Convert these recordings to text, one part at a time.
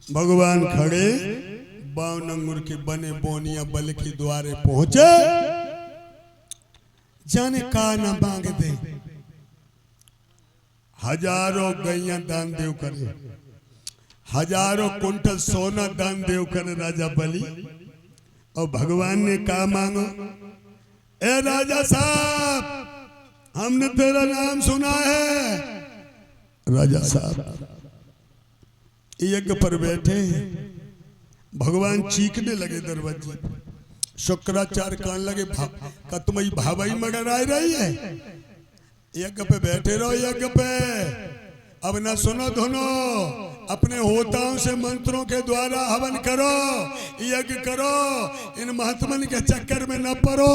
भगवान खड़े 52 अंगुर के बने बोनिया बल के द्वारे पहुंचे। जाने का ना मांग दे, हजारों गैया दान देव करे, हजारों कुंटल सोना दान देव करे राजा बलि। और भगवान ने कहा मांगो, ए राजा साहब हमने तेरा नाम सुना है। राजा साहब यज्ञ पर बैठे, भगवान चीखने लगे दरवाजे। शुक्राचार्य कहने लगे का तुम्हारी भावाई मगर आ रही है, यज्ञ पे बैठे रहो यज्ञ पे। अब ना सुनो दोनों, अपने होताओं से मंत्रों के द्वारा हवन करो, यज्ञ करो, इन महात्मन के चक्कर में न पड़ो।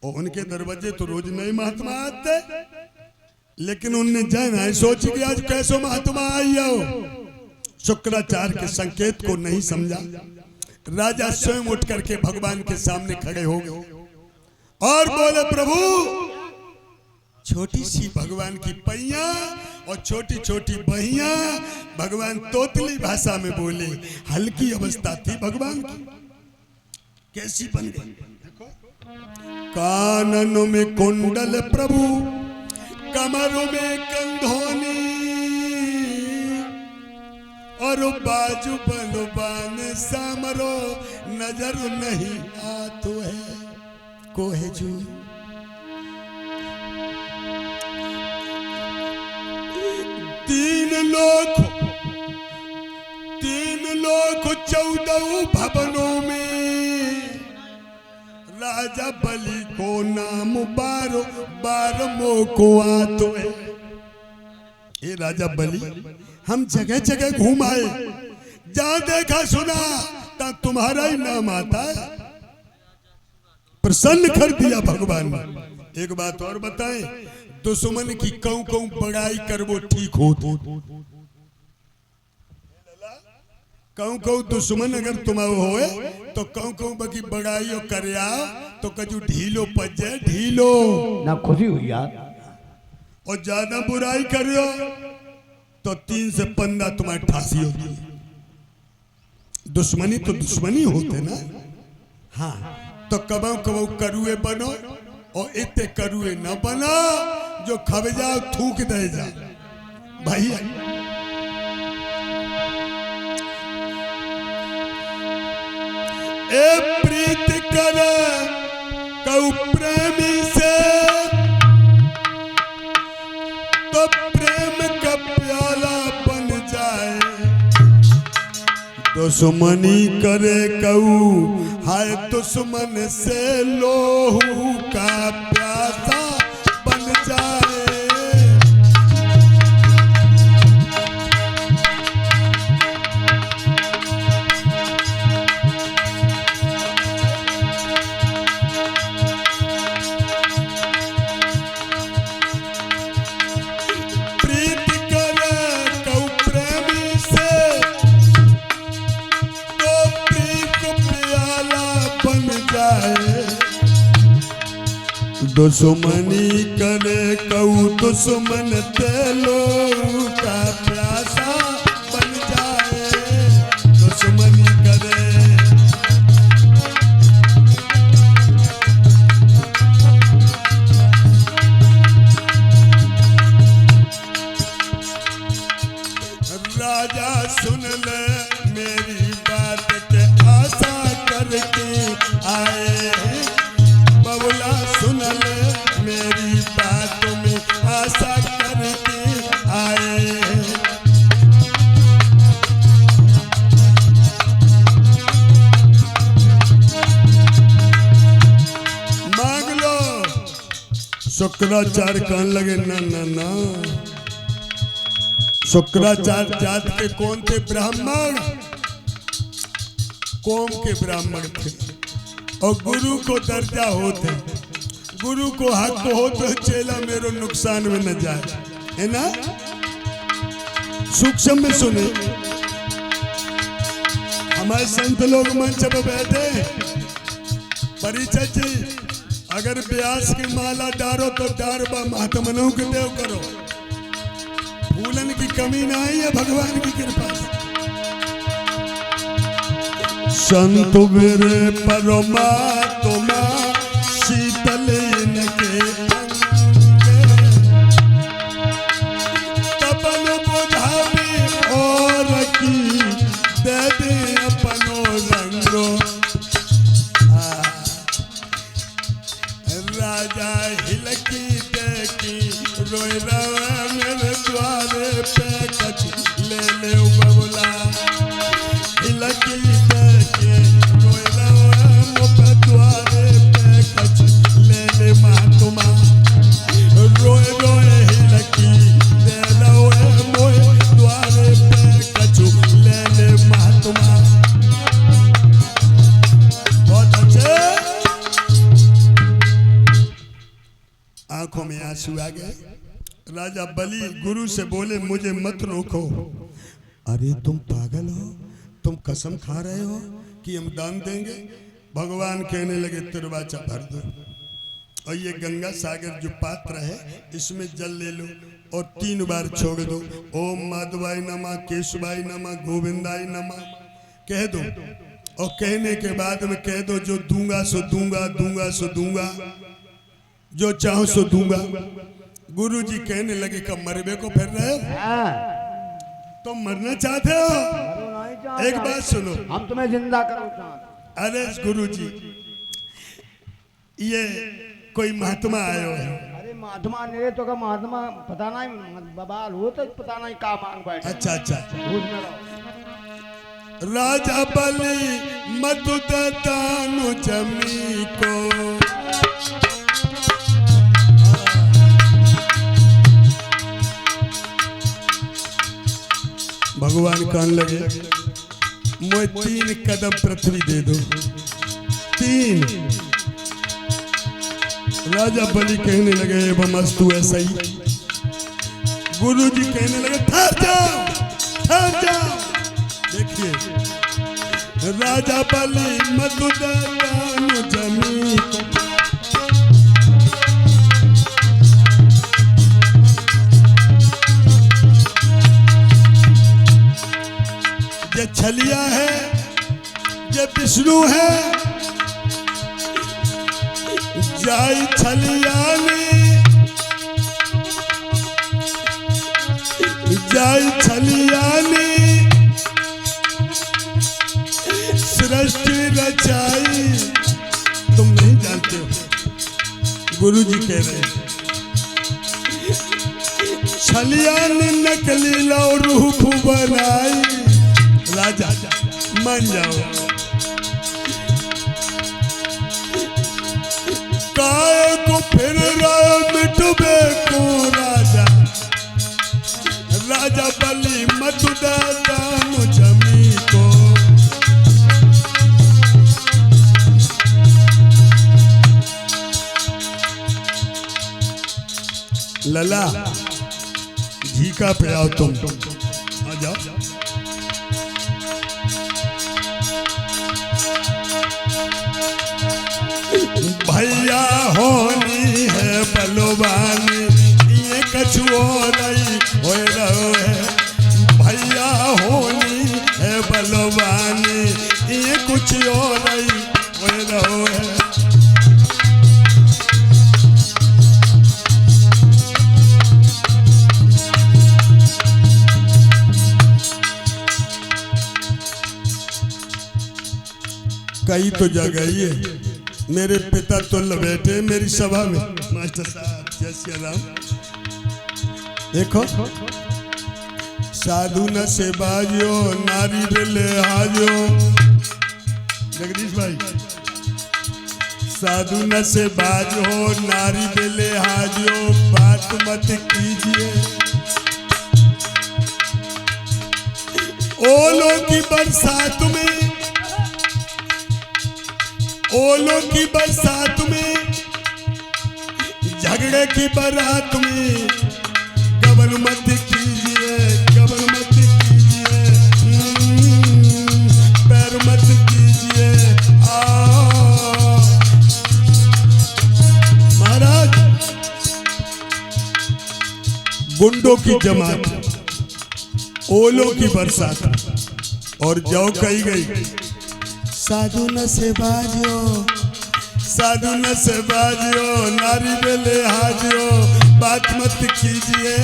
और उनके दरवाजे तो रोज नए महात्मा आते, लेकिन उनने जाना सोच कि आज कैसो महात्मा आई हो। शुक्राचार्य के संकेत को नहीं समझा। राजा स्वयं उठ करके भगवान के सामने खड़े हो गए और बोले, प्रभु छोटी सी भगवान की पैया और छोटी छोटी बहिया भगवान तोतली भाषा में बोले। हल्की अवस्था थी भगवान की, कैसी बन गई। काननों में कुंडल प्रभु, कमरों में कंधोनी, और बाजू बलबान सामरो, नजर नहीं आतो है कोहे जू। तीन लोक 14 भवनों में राजा बलि को नाम बारो बार मोको आतो है। ये राजा बलि हम जगह जगह घूम आए, जहां देखा सुना ता तुम्हारा ही नाम आता है। प्रसन्न कर दिया भगवान ने। एक बात और बताएं, दुश्मन की कऊ कऊ बड़ाई कर वो ठीक हो। कऊ कऊ दुश्मन अगर तुम होए तो कऊ कऊ बकी बड़ाई और कर तो कजू ढीलो पजे ढीलो ना खुशी हुई यार। और ज्यादा बुराई करियो तो 3 से 15 तुम्हारी ठासी होती है। दुश्मनी तो दुश्मनी होते ना। हाँ, तो कबाऊ कबाऊ करुए बनो और इतने करुए न बनो जो खब जाओ थूक दे जा भाई। ए प्रीत कर कऊ प्रेमी से, तो प्रेम का प्याला बन जाए। दुश्मनी करे कऊ हाय दुश्मन से लोहू का प्यासा बन जाए। दुश्मनी करे कऊ दुश्मन तेलो का प्यासा बन जाए। दुश्मनी करे राजा सुन ले मेरी बात के आशा करके आए। बबुला सुन ले मेरी बात में आशा करके आए। मांग लो। शुक्राचार्य कहने लगे ना ना ना। शुक्राचार्य जात के कौन थे? ब्राह्मण, कौम के ब्राह्मण थे। और गुरु को दर्जा होते, गुरु को हक हो तो चेला मेरो नुकसान में न जाए, है ना। सूक्ष्म में सुने, हमारे संत लोग मंच पर बैठे। परिचय जी अगर व्यास की माला डारो तो डारबा महात्मनों के देव करो। फूलन की कमी नहीं है भगवान की कृपा से। संत मेरे परमात्मा शीतल इनके तपन बुझावे और की दे दे अपनो रंगो। राजा हिलकी देखी रोए रवा मेरे द्वारे पे कच ले ले बबुला। हिलकी देखी रोए रवा मेरे द्वारे पे कच ले ले महात्मा। रोए रोए हिलकी ले रोए मोए द्वारे पे कच ले ले महात्मा। बहुत अच्छे। आंखों में आंसू आ गए। राजा बलि गुरु से बोले मुझे मत रोको। अरे तुम पागल हो, तुम कसम खा रहे हो कि हम दान देंगे। भगवान कहने लगे तिरवाचा भर दो और ये गंगा सागर जो पात्र है इसमें जल ले लो और 3 बार छोड़ दो। ओम माधवाय नमः, केशवाय नमः, गोविंदाय नमः कह दो। और कहने के बाद में कह दो जो दूंगा सो दूंगा, दूंगा सो दूंगा, जो चाहो सो दूंगा। गुरुजी कहने लगे कब मरबे को फिर रहे हो? तो मरना चाहते हो? एक बात सुनो, हम तुम्हें जिंदा करो चाहते। अरे गुरुजी ये कोई महात्मा आयो है। अरे महात्मा ने तो का महात्मा पता नहीं बबाल हो तो पता नहीं का मांग बैठे। अच्छा अच्छा। राजा बलि मधु दानु जमी को भगवान कहने लगे मुझे 3 कदम पृथ्वी दे दो। 3। राजा बलि कहने लगे बमस्तु ऐसा ही। गुरु जी कहने लगे ठहर जाओ, ठहर जाओ। देखिए राजा बलि मधु दानु जमी ये छलिया है, ये विष्णु है। जाई छलियानी, जाई छलियानी सृष्टि रचाई। तुम नहीं जानते हो, गुरुजी कह रहे हैं छलियानी नकली लो रूप बनाई। राजा मान जाओ। काय को फिर मिटबे को राजा। राजा बलि मधु दानु जमी को लला झीका पे आओ। तुम आ जाओ। भैया होनी है बलवानी ये कछुओ नहीं हो रहो है। भैया होनी है बलवानी ये कुछ और नहीं हो रहो है। कई तो जगह ही है। मेरे पिता तुल बैठे मेरी सभा में। मास्टर साहब जय श्री राम। देखो साधु न से बाजो नारी बेले हाजो। जगदीश भाई साधु न से बाजो नारी बेले हाजो। बात मत कीजिए ओलों की बरसात में, ओलों की बरसात में, झगड़े की बारात में गबन मत कीजिए, गबन मत कीजिए, पैर मत कीजिए। महाराज गुंडों की जमात, ओलों की बरसात और जौ कही गई साधु न से बाजियो, साधु न से बाजियो, नारी में ले हाजियो, बात मत कीजिए।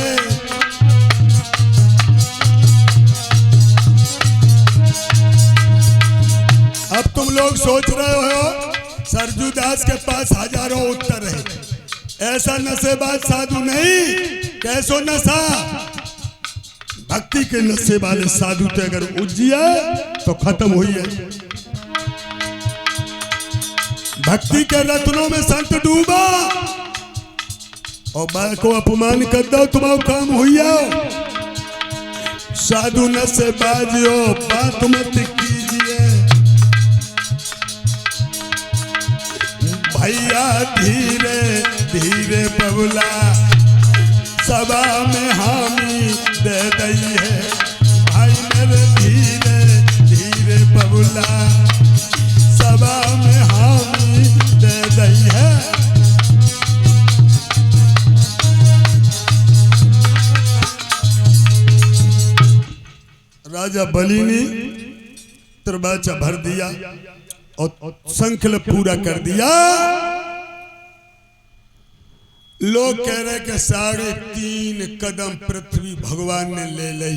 अब तुम लोग सोच रहे हो सरजू दास के पास हजारों उत्तर है। ऐसा नशेबाज साधु नहीं, कैसो नशा। भक्ति के नशे वाले साधु तो अगर उज्जिया तो खत्म हुई है। भक्ति के रत्नों में संत डूबा और बाल को अपमान कर दो, तुम्हारा काम हुई है। साधु नशेबाजियो, बात मत कीजिए। भैया धीरे धीरे बबुला, सभा में हामी दे दई है। भाई मेरे धीरे धीरे बबुला, सभा में हामी दे दई है। राजा बलि ने त्रिबाचा भर दिया और संकल्प पूरा कर दिया। लोग कह रहे कि 3.5 कदम पृथ्वी भगवान ने ले ली।